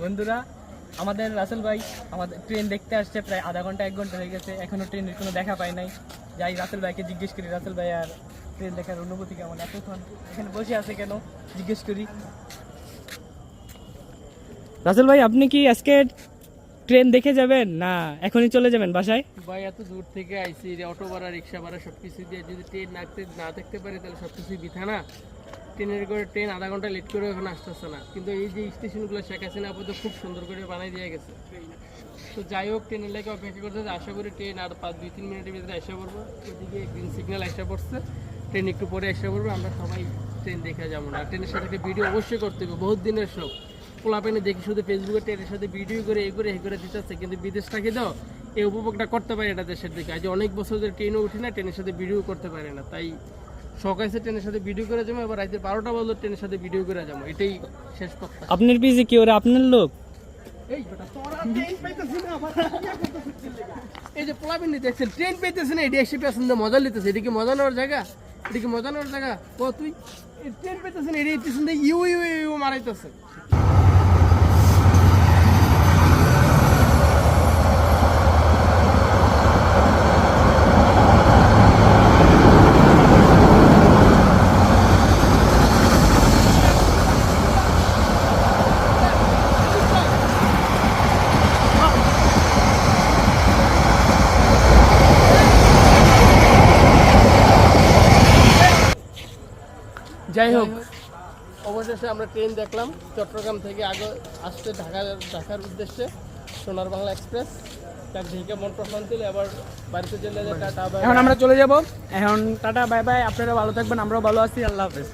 বন্ধুরা, আমাদের রাসেল ভাই আমাদের ট্রেন দেখতে আসছে, প্রায় আধা ঘন্টা 1 ঘন্টা হয়ে গেছে, এখনো ট্রেনের কোনো দেখা পাই নাই। যাই রাসেল ভাইকে জিজ্ঞেস করি, রাসেল ভাই আর ট্রেন দেখার অনুভূতি কেমন, এতক্ষণ এখানে বসে আছে কেন জিজ্ঞেস করি। রাসেল ভাই, আপনি কি আজকে ট্রেন দেখে যাবেন না এখনই চলে যাবেন বাসায়? ভাই এত দূর থেকে আইসি, অটো ভাড়া, রিক্সা ভাড়া সবকিছু দিয়ে যদি ট্রেন না দেখতে পারি তাহলে সবকিছুই বৃথা না। ট্রেনের করে ট্রেন আধা ঘন্টা লেট করে এখন আসতেছে না, কিন্তু এই যে স্টেশনগুলো শেখ হাসিনা আপাতত খুব সুন্দর করে বানাই দিয়ে গেছে। তো যাই হোক, ট্রেনের লাগে অপেক্ষা করতে আশা করি ট্রেন আর 2-3 মিনিটের ভিতরে এসে পড়বো। এদিকে গ্রিন সিগন্যাল এসে পড়ছে, ট্রেন একটু পরে এসে পড়বে, আমরা সবাই ট্রেন দেখে যাবো না। ট্রেনের সাথে একটা ভিডিও অবশ্যই করতে হবে, বহুত দিনের শখ। পোলাপেনে দেখি শুধু ফেসবুকে ট্রেনের সাথে ভিডিও করে এই করে দিতেছে, কিন্তু বিদেশ থাকি তো এই উপভোগটা করতে পারে এটা দেশের দিকে। আজ অনেক বছর ধরে ট্রেনও উঠি না, ট্রেনের সাথে ভিডিও করতে পারে না, তাই শখ আছে ট্রেনের সাথে ভিডিও করে যাবো। এবার রাতে 12টা বাজলো ট্রেনের সাথে ভিডিও করে যাবো, এটাই শেষ কথা। আপনার পিছে কি ওরা আপনার লোক? এই যে পোলাপেন দেখছেন ট্রেন পেতেছে না, এটি এসে পেছন দিয়ে মজা নিতেছে। এটা কি মজা নেওয়ার জায়গা? এটা কি মজা নেওয়ার জায়গা? তুই ট্রেন পেতেছে না, এটি পেছন দিয়ে ইউ ইউ ইউ মারাইতেছে। যাই হোক, অবশেষে আমরা ট্রেন দেখলাম। চট্টগ্রাম থেকে আগে আসতে ঢাকার উদ্দেশ্যে সোনার বাংলা এক্সপ্রেস। তার দেখে মন প্রশান্তি হলো। এবার বাড়িতে চলে যায়, টাটা বাই। এখন আমরা চলে যাব। এখন টাটা বাই বাই, আপনারা ভালো থাকবেন, আমরাও ভালো আছি, আল্লাহ হাফেজ।